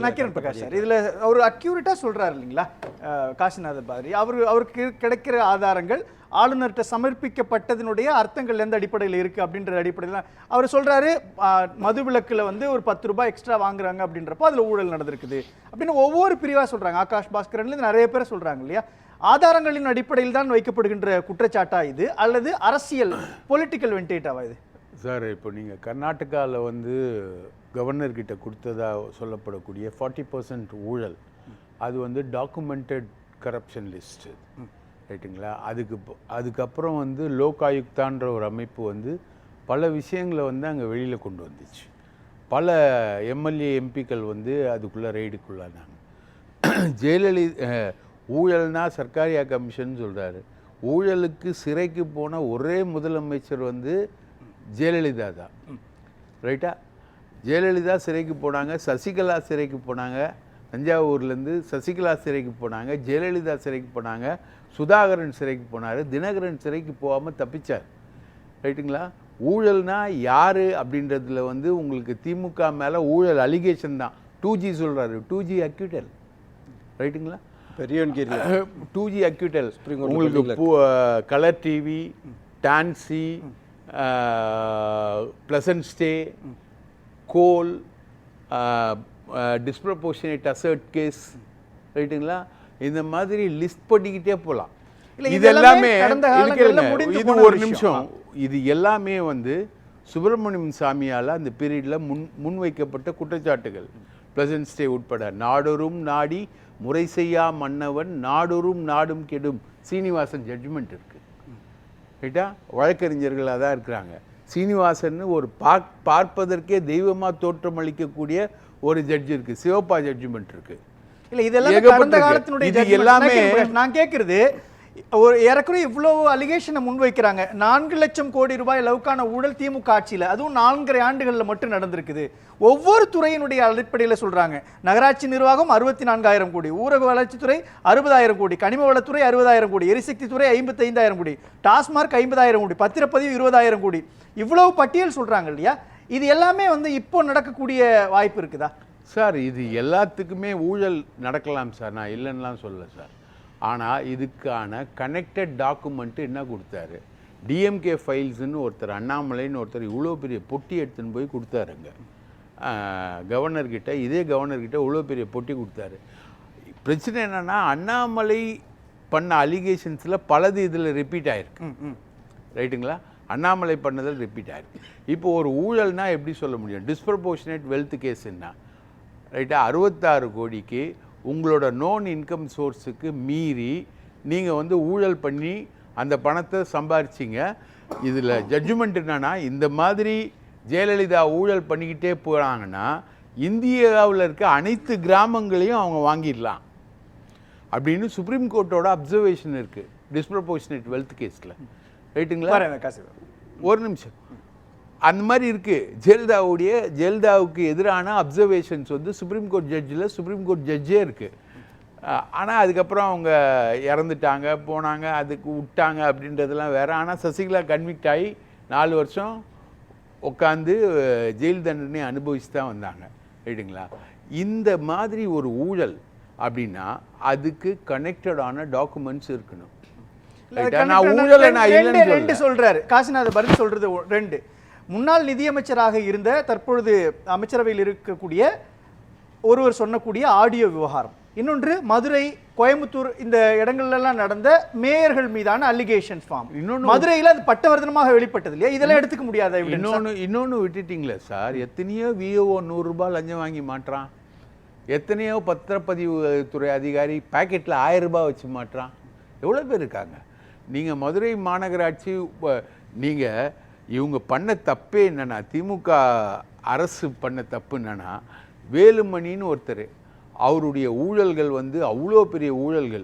Nakkheeran Prakash sir இதில் அவர் அக்யூரேட்டாக சொல்கிறார் இல்லைங்களா காசிநாத பாரதி, அவருக்கு கிடைக்கிற ஆதாரங்கள் ஆளுநர்கிட்ட சமர்ப்பிக்கப்பட்டதனுடைய அர்த்தங்கள் எந்த அடிப்படையில் இருக்குது அப்படின்ற அடிப்படையில் அவர் சொல்கிறாரு. மதுவிலக்கில் வந்து ஒரு 10 ரூபாய் எக்ஸ்ட்ரா வாங்குறாங்க அப்படின்றப்போ அதில் ஊழல் நடந்திருக்குது அப்படின்னு ஒவ்வொரு பிரிவாக சொல்கிறாங்க. ஆகாஷ் பாஸ்கரன்லேருந்து நிறைய பேர் சொல்கிறாங்க இல்லையா. ஆதாரங்களின் அடிப்படையில் தான் வைக்கப்படுகின்ற குற்றச்சாட்டா இது, அல்லது அரசியல் பொலிட்டிக்கல் வெண்டேட்டாவா இது? சார், இப்போ நீங்கள் கர்நாடகாவில் வந்து கவர்னர்கிட்ட கொடுத்ததா சொல்லப்படக்கூடிய 40% ஊழல், அது வந்து டாக்குமெண்டட் கரப்ஷன் லிஸ்ட்டு, ரைட்டுங்களா? அதுக்கப்புறம் வந்து லோக் ஆயுக்தான்ற ஒரு அமைப்பு வந்து பல விஷயங்களை வந்து அங்கே வெளியில் கொண்டு வந்துச்சு. பல எம்எல்ஏ எம்பிக்கள் வந்து அதுக்குள்ளே ரெய்டுக்குள்ளானாங்க. ஜெயலலிதா ஊழல்னா சர்க்காரியா கமிஷன் சொல்கிறாரு. ஊழலுக்கு சிறைக்கு போன ஒரே முதலமைச்சர் வந்து ஜெயலலிதா தான், ரைட்டா? ஜெயலலிதா சிறைக்கு போனாங்க, சசிகலா சிறைக்கு போனாங்க, தஞ்சாவூர்லேருந்து சசிகலா சிறைக்கு போனாங்க, ஜெயலலிதா சிறைக்கு போனாங்க, சுதாகரன் சிறைக்கு போனார், தினகரன் சிறைக்கு போகாமல் தப்பிச்சார், ரைட்டுங்களா? ஊழல்னா யார் அப்படின்றதுல வந்து உங்களுக்கு திமுக மேலே ஊழல் அலிகேஷன் தான். 2G சொல்கிறாரு, 2G அக்யூட்டல், ரைட்டுங்களா? 2G acquittal. உங்களுக்கு colour TV, TANSI, pleasant stay, coal, disproportionate அசர்ட் கேஸ், ரைட்டுங்களா? இந்த மாதிரி லிஸ்ட் பண்ணிக்கிட்டே போகலாம். இது எல்லாமே இது ஒரு நிமிஷம், இது எல்லாமே வந்து சுப்பிரமணியம் சாமியால் அந்த பீரியடில் முன்வைக்கப்பட்ட குற்றச்சாட்டுகள். ப்ளசன்ட் ஸ்டே உட்பட நாடொரும் நாடி முறை செய்யா மன்னவன் நாடொரும் நாடும் கெடும் சீனிவாசன் ஜட்ஜ்மெண்ட் இருக்குது, ரைட்டா? வழக்கறிஞர்களாக தான் இருக்கிறாங்க. சீனிவாசன் ஒரு பார்ப்பதற்கே தெய்வமாக தோற்றம் அளிக்கக்கூடிய ஒரு ஜட்ஜ் இருக்குது, சிவப்பா ஜட்ஜ்மெண்ட் இருக்குது. இல்லை, இதெல்லாம் கடந்த காலத்தினுடைய எல்லாமே நான் கேட்குறது. ஒரு ஏறக்குறைய இவ்வளவு அலிகேஷனை முன்வைக்கிறாங்க. 4 லட்சம் கோடி ரூபாய் அளவுக்கான ஊழல் திமுக ஆட்சியில், அதுவும் 4.5 ஆண்டுகளில் மட்டும் நடந்திருக்குது. ஒவ்வொரு துறையினுடைய அடிப்படையில் சொல்றாங்க. நகராட்சி நிர்வாகம் 64,000 கோடி, ஊரக வளர்ச்சித்துறை 60,000 கோடி, கனிம வளத்துறை 60,000 கோடி, எரிசக்தி துறை 55,000 கோடி, டாஸ்மார்க் 50,000 கோடி, பத்திரப்பதிவு 20,000 கோடி, இவ்வளவு பட்டியல் சொல்றாங்க இல்லையா? இது எல்லாமே வந்து இப்போ நடக்கக்கூடிய வாய்ப்பு இருக்குதா சார்? இது எல்லாத்துக்குமே ஊழல் நடக்கலாம் சார், நான் இல்லைன்னுலாம் சொல்லல சார். ஆனால் இதுக்கான கனெக்டட் டாக்குமெண்ட்டு என்ன கொடுத்தாரு? டிஎம்கே ஃபைல்ஸ்ன்னு ஒருத்தர், அண்ணாமலைன்னு ஒருத்தர் இவ்வளோ பெரிய பொட்டி எடுத்துன்னு போய் கொடுத்தாருங்க கவர்னர்கிட்ட. இதே கவர்னர்கிட்ட இவ்வளோ பெரிய பொட்டி கொடுத்தாரு. பிரச்சனை என்னென்னா, அண்ணாமலை பண்ண அலிகேஷன்ஸில் பலது இதில் ரிப்பீட் ஆகிருக்கு, ரைட்டுங்களா? அண்ணாமலை பண்ணதில் ரிப்பீட் ஆகிருக்கு. இப்போ ஒரு ஊழல்னா எப்படி சொல்ல முடியும்? டிஸ்ப்ரப்போர்ஷனேட் வெல்த் கேஸுன்னா, ரைட்டா? 66 கோடிக்கு உங்களோட நோன் இன்கம் சோர்ஸுக்கு மீறி நீங்கள் வந்து ஊழல் பண்ணி அந்த பணத்தை சம்பாரிச்சிங்க. இதில் ஜட்ஜ்மெண்ட் என்னன்னா, இந்த மாதிரி ஜெயலலிதா ஊழல் பண்ணிக்கிட்டே போகிறாங்கன்னா இந்தியாவில் இருக்க அனைத்து கிராமங்களையும் அவங்க வாங்கிடலாம் அப்படின்னு சுப்ரீம் கோர்ட்டோட அப்சர்வேஷன் இருக்குது டிஸ்ப்ரப்போர்ஷனேட் வெல்த் கேஸில், ரைட்டுங்களா? ஒரு நிமிஷம், அந்த மாதிரி இருக்குது. ஜெயலலிதாவுக்கு எதிரான அப்சர்வேஷன்ஸ் வந்து சுப்ரீம் கோர்ட் ஜட்ஜில் சுப்ரீம் கோர்ட் ஜட்ஜே இருக்குது. ஆனால் அதுக்கப்புறம் அவங்க இறந்துட்டாங்க, போனாங்க, அதுக்கு விட்டாங்க அப்படின்றதெல்லாம் வேறு. ஆனால் சசிகலா கன்விக்ட் ஆகி 4 வருஷம் உட்காந்து ஜெயில் தண்டனை அனுபவிச்சு தான் வந்தாங்க, ரைட்டுங்களா? இந்த மாதிரி ஒரு ஊழல் அப்படின்னா அதுக்கு கனெக்டடான டாக்குமெண்ட்ஸ் இருக்கணும். சொல்றாரு காசிநாத பாரதி சொல்றது 2. முன்னாள் நிதியமைச்சராக இருந்த தற்பொழுது அமைச்சரவையில் இருக்கக்கூடிய ஒருவர் சொன்னக்கூடிய ஆடியோ விவகாரம், இன்னொன்று மதுரை, கோயம்புத்தூர் இந்த இடங்கள்லாம் நடந்த மேயர்கள் மீதான அலிகேஷன் ஃபார்ம். இன்னொன்று மதுரையில் அது பட்டவர்த்தனமாக வெளிப்பட்டது இல்லையா? இதெல்லாம் எடுத்துக்க முடியாத. இன்னொன்று விட்டுட்டீங்களே சார், எத்தனையோ விஓஓ 100 ரூபாய் லஞ்சம் வாங்கி மாட்டுறான், எத்தனையோ பத்திரப்பதிவு துறை அதிகாரி பாக்கெட்டில் 1000 ரூபாய் வச்சு மாட்டுறான். எவ்வளோ பேர் இருக்காங்க? நீங்கள் மதுரை மாநகராட்சி, நீங்கள் இவங்க பண்ண தப்பே என்னென்னா, திமுக அரசு பண்ண தப்பு என்னென்னா, வேலுமணின்னு ஒருத்தர், அவருடைய ஊழல்கள் வந்து அவ்வளோ பெரிய ஊழல்கள்,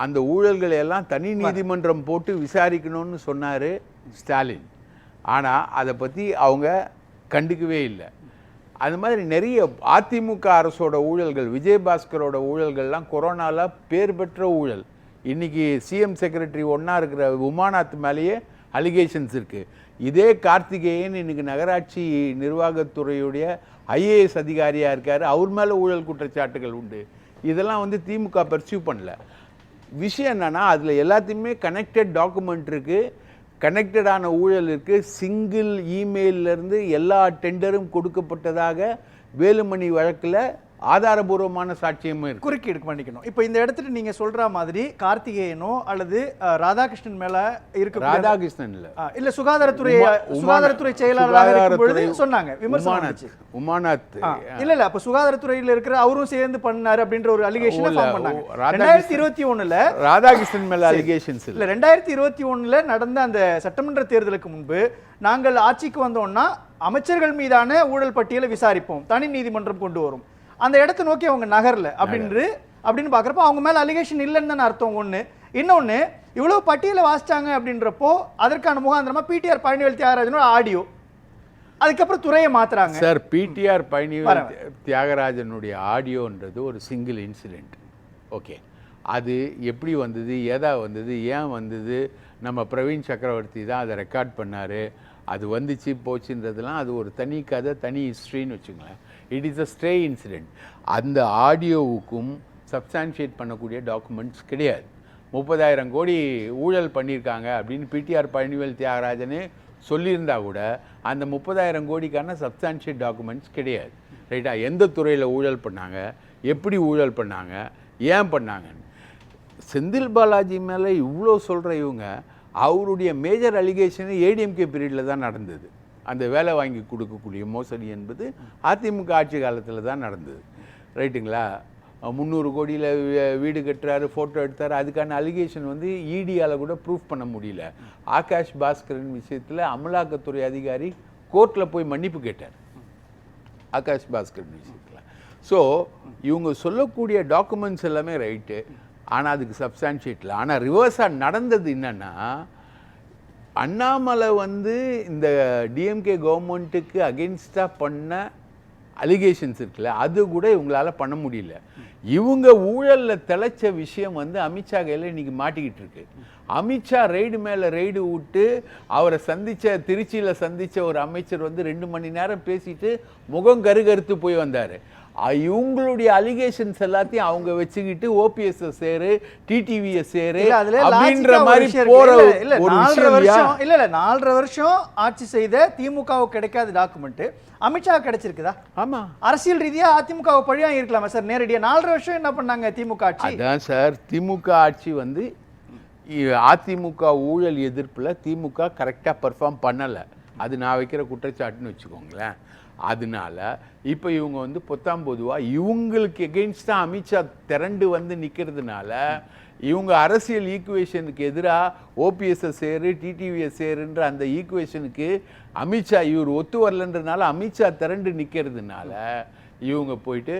அந்த ஊழல்களை எல்லாம் தனி நீதிமன்றம் போட்டு விசாரிக்கணும்னு சொன்னார் ஸ்டாலின். ஆனால் அதை பற்றி அவங்க கண்டுக்கவே இல்லை. அது மாதிரி நிறைய அதிமுக அரசோட ஊழல்கள், விஜயபாஸ்கரோட ஊழல்கள்லாம் கொரோனாவில் பேர் பெற்ற ஊழல். இன்றைக்கி சிஎம் செக்ரட்டரி ஒன்றா இருக்கிற உமாநாத் மேலேயே அலிகேஷன்ஸ் இருக்குது. இதே கார்த்திகேயன் இன்னைக்கு நகராட்சி நிர்வாகத்துறையுடைய ஐஏஎஸ் அதிகாரியாக இருக்கார், அவர் மேலே ஊழல் குற்றச்சாட்டுகள் உண்டு. இதெல்லாம் வந்து திமுக பர்சியூ பண்ணல. விஷயம் என்னன்னா அதில் எல்லாத்தையுமே கனெக்டட் டாக்குமெண்ட் இருக்குது, கனெக்டடான ஊழல் இருக்குது. சிங்கிள் இமெயிலிருந்து எல்லா டெண்டரும் கொடுக்கப்பட்டதாக வேலுமணி வழக்கில் ஆதாரபூர்வமான சாட்சியமும் இருக்கு. குறுக்கீடு பண்ணிக்கணும். இப்போ இந்த இடத்துல நீங்க சொல்ற மாதிரி கார்த்திகேயனோ அல்லது ராதாகிருஷ்ணன் மேல இருக்கு. ராதாகிருஷ்ணன் இல்ல சுகாதாரத்துறை செயலாளராக இருக்கும் பொழுது சொன்னாங்க விமர்சனம். உமாநாத் இல்ல அப்ப சுகாதாரத்துறையில இருக்கிற அவரும் சேர்ந்து பண்ணாரு அப்படின்ற ஒரு அலிகேஷன் ஃபார்ம் பண்ணாங்க 2021ல. ராதாகிருஷ்ணன் மேல அலிகேஷன்ஸ் இல்ல 2021ல நடந்த அந்த சட்டமன்ற தேர்தலுக்கு முன்பு நாங்கள் ஆட்சிக்கு வந்தோம்னா அமைச்சர்கள் மீதான ஊழல் பட்டியலை விசாரிப்போம், தனி நீதிமன்றம் கொண்டு வரும், அந்த இடத்தை நோக்கி அவங்க நகர்ல அப்படின்னு பாக்குறப்ப அவங்க மேல அலிகேஷன் இல்லைன்னு தானே அர்த்தம். ஒண்ணு. இன்னொன்னு, இவ்வளவு பட்டியலை வாசிச்சாங்க அப்படின்றப்போ அதற்கான முகாந்திரமா பிடிஆர் பழனிவேல் தியாகராஜனோட ஆடியோ, அதுக்கப்புறம் துறையை மாத்துறாங்க. சார், பிடிஆர் பழனிவேல் தியாகராஜனுடைய ஆடியோன்றது ஒரு சிங்கிள் இன்சிடென்ட். ஓகே, அது எப்படி வந்தது, ஏதா வந்தது, ஏன் வந்தது, நம்ம பிரவீன் சக்கரவர்த்தி தான் அதை ரெக்கார்ட் பண்ணாரு, அது வந்துச்சு போச்சுன்றதுலாம் அது ஒரு தனி கதை, தனி ஹிஸ்ட்ரின்னு வச்சுங்களேன். It is a stay incident. அந்த ஆடியோவுக்கும் சப்ஸ்டான்ஷியேட் பண்ணக்கூடிய டாக்குமெண்ட்ஸ் கிடையாது. 30,000 கோடி ஊழல் பண்ணியிருக்காங்க அப்படின்னு பிடிஆர் பழனிவேல் தியாகராஜனே சொல்லியிருந்தா கூட அந்த 30,000 கோடிக்கான சப்ஸ்டான்ஷியேட் டாக்குமெண்ட்ஸ் கிடையாது. ரைட்டா? எந்த துறையில் ஊழல் பண்ணாங்க, எப்படி ஊழல் பண்ணாங்க, ஏன் பண்ணாங்கன்னு. செந்தில் பாலாஜி மேலே இவ்வளோ சொல்கிற இவங்க, அவருடைய மேஜர் அலிகேஷன் ஏடிஎம்கே பீரியடில் தான் நடந்தது. அந்த வேலை வாங்கி கொடுக்கக்கூடிய மோசடி என்பது அதிமுக ஆட்சி காலத்தில் தான் நடந்தது. ரைட்டுங்களா? 300 கோடியில் வீடு கட்டுறாரு, ஃபோட்டோ எடுத்தார். அதுக்கான அலிகேஷன் வந்து இடியால் கூட ப்ரூஃப் பண்ண முடியல. ஆகாஷ் பாஸ்கரன் விஷயத்தில் அமலாக்கத்துறை அதிகாரி கோர்ட்டில் போய் மன்னிப்பு கேட்டார், ஆகாஷ் பாஸ்கரன் விஷயத்தில். ஸோ இவங்க சொல்லக்கூடிய டாக்குமெண்ட்ஸ் எல்லாமே ரைட்டு, ஆனால் அதுக்கு சப்ஸ்டான்ஷியேட்டில். ஆனால் ரிவர்ஸாக நடந்தது என்னன்னா, அண்ணாமலை வந்து இந்த டிஎம்கே கவர்மெண்ட்டுக்கு அகென்ஸ்டாக பண்ண அலிகேஷன்ஸ் இருக்குல்ல, அது கூட இவங்களால் பண்ண முடியல. இவங்க ஊழலில் திளைச்ச விஷயம் வந்து அமித்ஷா கையில் இன்றைக்கி மாட்டிக்கிட்டு இருக்கு. அமித்ஷா ரெய்டு மேலே ரெய்டு விட்டு அவரை திருச்சியில் சந்தித்த ஒரு அமைச்சர் வந்து 2 மணி நேரம் பேசிட்டு முகம் கருகருத்து போய் வந்தார். இவங்களுடைய அலிகேஷன்ஸ் எல்லாத்தையும் அவங்க வச்சுக்கிட்டு ஓபிஎஸ் சேரு, டிடிவியை சேரு அப்படின்ற மாதிரி போற ஒரு விஷயம். இல்ல 4.5 வருஷம் ஆட்சி செய்த திமுகவுக்கு கிடைக்காத டாக்குமெண்ட் அமித்ஷா கிடைச்சிருக்குதா? ஆமா, அரசியல் ரீதியா அதிமுக பழியா இருக்கலாமா சார்? நேரடியா 4.5 வருஷம் என்ன பண்ணாங்க திமுக ஆட்சி? அதான் சார், திமுக ஆட்சி வந்து அதிமுக ஊழல் எதிர்ப்புல திமுக கரெக்டா பெர்ஃபார்ம் பண்ணல. அது நான் வைக்கிற குற்றச்சாட்டுன்னு வச்சுக்கோங்களேன். அதனால இப்போ இவங்க வந்து பொத்தாம்பொதுவாக இவங்களுக்கு எகெயின்ஸ்டாக அமித்ஷா திரண்டு வந்து நிற்கிறதுனால இவங்க அரசியல் ஈக்குவேஷனுக்கு எதிராக ஓபிஎஸ்ஸை சேரு, டிடிவியை சேருன்ற அந்த ஈக்குவேஷனுக்கு அமித்ஷா இவர் ஒத்து வரலன்றதுனால அமித்ஷா திரண்டு நிற்கிறதுனால இவங்க போயிட்டு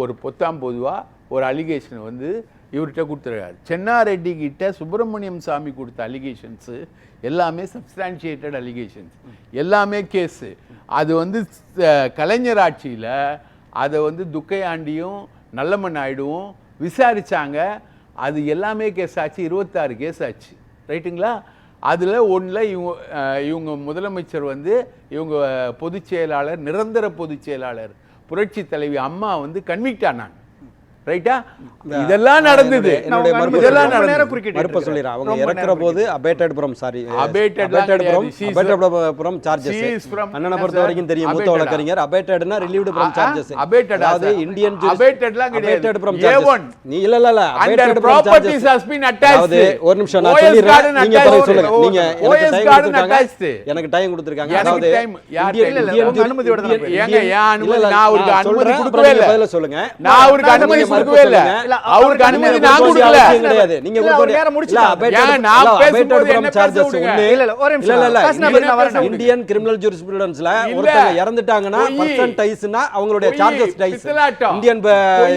ஒரு பொத்தாம்பொதுவாக ஒரு அலிகேஷன் வந்து இவர்கிட்ட கொடுத்துருக்காரு. சென்னாரெட்டி கிட்ட சுப்பிரமணியம் சாமி கொடுத்த அலிகேஷன்ஸு எல்லாமே சப்ஸ்டான்ஷியேட்டட் அலிகேஷன்ஸ், எல்லாமே கேஸு. அது வந்து கலைஞர் ஆட்சியில் அதை வந்து துக்கையாண்டியும் நல்லமன் நாயுடுவும் விசாரித்தாங்க. அது எல்லாமே கேஸ் ஆச்சு, 26 கேஸ் ஆச்சு. ரைட்டுங்களா? அதில் ஒன்றில் இவங்க முதலமைச்சர் வந்து இவங்க பொதுச் செயலாளர், நிரந்தர பொதுச் செயலாளர் புரட்சி தலைவி அம்மா வந்து கன்விக்ட் ஆனாங்க. ரைட்டா? இதெல்லாம் நடந்தது. மறுப்ப சொல்லிடுறேன். அவங்க இறக்குற போது அபேட்டட்புரம் சார்ஜஸ் அண்ணனை பொறுத்த வரைக்கும் தெரியும், மூத்த வழக்கறிஞர். அபேட்டட்னா ரிலீவ்டு ஃப்ரம் சார்ஜஸ். அதாவது இந்தியன் அபேட்டட்புரம் சார்ஜஸ். நீ இல்ல abated from charges has been attached. அதாவது ஒரு நிமிஷம் நான் சொல்லிறேன், நீங்க பிறகு சொல்லுங்க. நீங்க எனக்கு டைம் கொடுத்திருக்காங்க. அதாவது இந்தியன் அனுமதியோட ஏங்க அனுமதி நான் ஒரு அனுமதி கொடுக்கவே இல்ல. பதில சொல்லுங்க. நான் ஒரு அனுமதி கொடுக்கவே இல்ல. அவருக்கு அனுமதி நான் கொடுக்கல. கிடையாது. நீங்க ஒரு நேரம் முடிச்சிட்டீங்க. ஏங்க நான் பேசும்போது என்ன சார்ஜஸ் ஒண்ணே இல்ல. ஒரு நிமிஷம். இந்தியன் கிரிமினல் ஜூரிஸ்பிருடன்ஸ்ல ஒருத்தங்க இறந்துட்டாங்கன்னா பர்சன்டைஸ்னா அவங்களுடைய சார்ஜஸ் டைஸ் இந்தியன்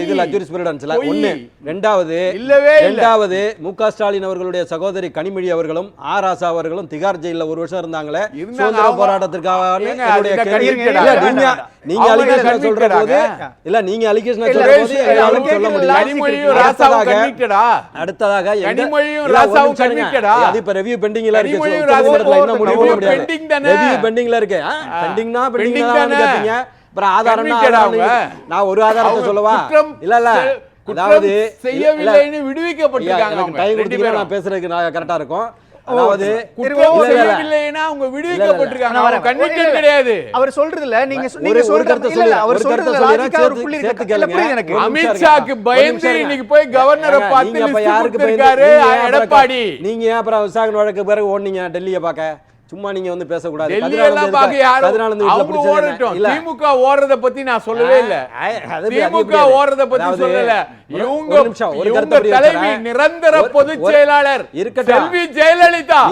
இதுல ஜூரிஸ்பிருடன்ஸ்ல ஒண்ணு. இரண்டாவது முக ஸ்டாலின் அவர்களுடைய சகோதரி கனிமொழி அவர்களும் ஆர் ஆசா அவர்களும் திகார் ஜெயில 1 வருஷம் இருந்தாங்களே சுதந்திர போராட்டத்திற்காக. நீங்க அலிகேஷன் சொல்ற போது இல்ல, நீங்க அலிகேஷன் சொல்ற போது சொல்ல முடியும். கனிமொழியும் ராசாவும் கன்விக்டடா? அடுத்ததாக கனிமொழியும் ராசாவும் கன்விக்டடா? அது இப்ப ரிவ்யூ பெண்டிங்ல இருக்கு. கனிமொழியும் ராசாவும் என்ன முடிவு பண்ண முடியாது. பெண்டிங் தானே? ரிவ்யூ பெண்டிங்ல இருக்கு. பெண்டிங்னா பெண்டிங் தானே கேப்பீங்க. அப்புறம் ஆதாரம்னா நான் ஒரு ஆதாரத்தை சொல்லவா? இல்ல அதாவது செய்யவில்லைன்னு விடுவிக்கப்பட்டிருக்காங்க அவங்க. டைம் கொடுத்தீங்கன்னா நான் பேசுறதுக்கு நான் கரெக்ட்டா இருக்கும். அதாவது செய்யவில்லைன்னா அவங்க விடுவிக்கப்பட்டிருக்காங்க. அவங்க கன்விக்டட் கிடையாது. அவர் சொல்றதுல நீங்க சொல்றது இல்ல அவர் சொல்றதுல லாஜிக்கா ஒரு புள்ளி இருக்கு. எனக்கு அமித்ஷாக்கு பயந்து இன்னைக்கு போய் கவர்னரை பார்த்து லிஸ்ட் கொடுத்திருக்காரு எடப்பாடி. நீங்க ஏன் அப்புறம் விசாகன் வழக்கு பிறகு ஓடுனீங்க டெல்லியை பார்க்க? சும்மா நீங்க வந்து பேசக்கூடாது. திமுக ஓடுறத பத்தி நான் சொல்லவே இல்ல. திமுக ஓடுறத பத்தி சொல்லல. இவங்க தலைவி நிரந்தர பொதுச் செயலாளர் செல்வி ஜெயலலிதா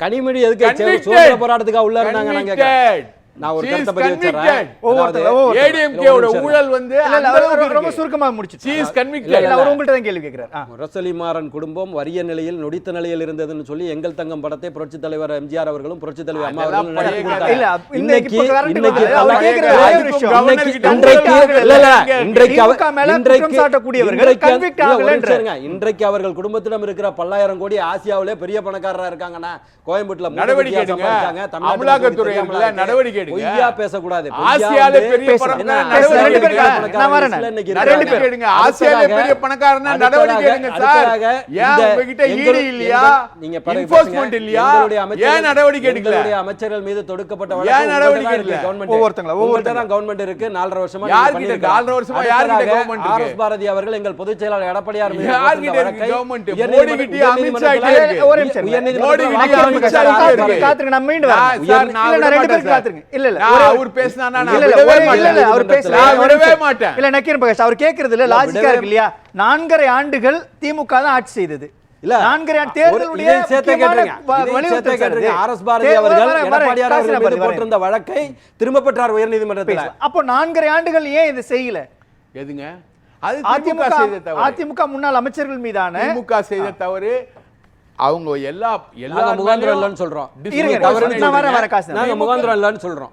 கனிமொழி எதுக்கு சுதந்திர போராட்டத்துக்கு உள்ள இருந்தாங்க? நாங்க நான் ஒரு கருத்தை பதிவு வச்சறேன். ஏடிஎம்கே ஓட ஊழல் வந்து ரொம்ப சுருக்கமா முடிச்சு. she is convicted. அவர் உங்கள்ட்ட தான் கேள்வி கேக்குறார். முரசொலிமாறன் குடும்பம் வறிய நிலையில் நொடித்த நிலையில் இருந்ததுன்னு சொல்லி எங்கள் தங்கம் படத்தை புரட்சித் தலைவர் எம்ஜிஆர் அவர்களும் புரட்சித் தலைவர் அம்மா அவர்களும் நடத்தி கொடுத்தாங்க. இன்னைக்கு இன்றைக்கு அவர்கள் குடும்பத்திடம் இருக்கிற 10,000 கோடி ஆசியாவிலே பெரிய பணக்காரரா இருக்காங்கன்னா கோயம்பேட்டுல நடவடிக்கை எடுங்க. அமலாக்கத்துறை நடவடிக்கை பொய்யா பேசக்கூடாது. ஆசியால பெரிய பணக்காரனா நடவடிக்கை எடுங்க. ஆசியால பெரிய பணக்காரனா நடவடிக்கை எடுங்க சார். ஏன் உங்ககிட்ட ஈடி இல்லையா? நீங்க என்ஃபோர்ஸ்மென்ட் இல்லையா? ஏன் நடவடிக்கை எடுக்கல? அமைச்சர்கள் மீது தொடுக்கப்பட்ட ஏன் நடவடிக்கை எடுக்கல? ஒவ்வொருத்தங்களா கவர்மெண்ட் இருக்கு. 4.5 வருஷமா யார்கிட்ட 4.5 வருஷமா யார்கிட்ட கவர்மெண்ட் இருக்கு? ஆர்எஸ் பாரதி அவர்கள் எங்கள் பொதுச் செயலாளர் எடப்பாடியார் மீது யார்கிட்ட இருக்கு கவர்மெண்ட்? மோடி கிட்ட அமித்ஷா கிட்ட இருக்கு. ஒரு நிமிஷம். மோடி கிட்ட அமித்ஷா இருக்கு. காத்துங்க நம்ம மீண்டு வரோம். சார் நான் ரெண்டு பேர் காத்துங்க. இல்ல அவர் பேசினானா நான் விடவே மாட்டேன். அவர் பேசல நான் விடவே மாட்டேன். இல்ல நக்கீரன் பிரகாஷ் அவர் கேக்குறது இல்ல லாஜிக்கா இருக்கு இல்லையா? 4.5 ஆண்டுகள் திமுக தான் ஆட்சி செய்தது. இல்ல 4.5 ஆண்டு தேர்தலுடைய ஆர்எஸ் பாரதி அவர்கள் எடப்பாடியார் அவர்கள் மீது போட்டிருந்த வழக்கை திரும்ப பெற்றார் உயர்நீதிமன்றத்தில். அப்போ 4.5 ஆண்டுகள் ஏன் இது செய்யல? எதுங்க? அது திமுக செய்த தவறு. அதிமுக முன்னாள் அமைச்சர்கள் மீதான திமுக செய்த தவறு. அவங்க எல்லா முகாந்திரம் இல்லன்னு சொல்றோம். முகாந்திரம் இல்லன்னு சொல்றோம்.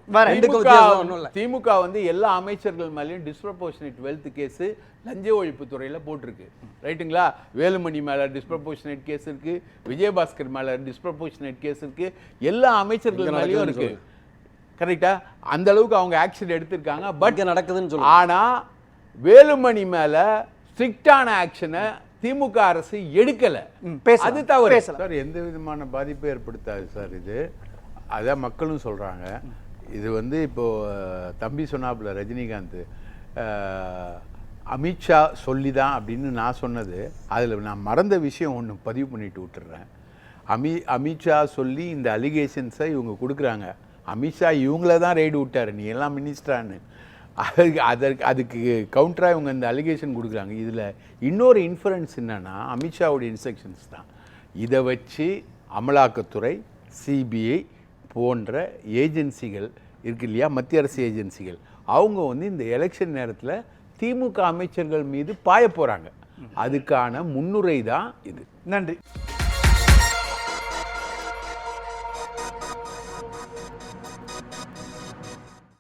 திமுக வந்து எல்லா அமைச்சர்கள் மேலயும் டிஸ்ப்ரொபோர்ஷனேட் வெல்த் கேஸ் லஞ்ச ஒழிப்பு துறையில போட்டிருக்கு. ரைட்டுங்களா? வேலுமணி மேல டிஸ்ப்ரொபோர்ஷனேட் கேஸ் இருக்கு, விஜயபாஸ்கர் மேல டிஸ்ப்ரொபோர்ஷனேட் கேஸ் இருக்கு, எல்லா அமைச்சர்கள் மேலயும் இருக்கு. கரெக்டா? அந்த அளவுக்கு அவங்க ஆக்ஷன் எடுத்திருக்காங்க. பட் நடக்குதுன்னு சொல்லுங்க. ஆனா வேலுமணி மேல ஸ்ட்ரிக்டான ஆக்ஷனை திமுக அரசு எடுக்கல. அது தவறு சார். எந்த விதமான பாதிப்பு ஏற்படுத்தாது சார். இது அதான் மக்களும் சொல்றாங்க. இது வந்து இப்போ தம்பி சொன்னாப்புல ரஜினிகாந்த் அமித்ஷா சொல்லிதான் அப்படின்னு நான் சொன்னது. அதில் நான் மறந்த விஷயம் ஒன்று பதிவு பண்ணிட்டு விட்டுறேன். அமித்ஷா சொல்லி இந்த அலிகேஷன்ஸை இவங்க கொடுக்குறாங்க. அமித்ஷா இவங்கள தான் ரெய்டு விட்டாரு, நீ எல்லாம் மினிஸ்டரான்னு. அதுக்கு கவுண்டராக இவங்க இந்த அலிகேஷன் கொடுக்குறாங்க. இதில் இன்னொரு இன்ஃபரன்ஸ் என்னன்னா அமித்ஷாவுடைய இன்ஸ்ட்ரக்ஷன்ஸ் தான். இதை வச்சு அமலாக்கத்துறை, சிபிஐ போன்ற ஏஜென்சிகள் இருக்கு இல்லையா, மத்திய அரசு ஏஜென்சிகள், அவங்க வந்து இந்த எலெக்ஷன் நேரத்தில் திமுக அமைச்சர்கள் மீது பாய போகிறாங்க. அதுக்கான முன்னுரை தான் இது. நன்றி.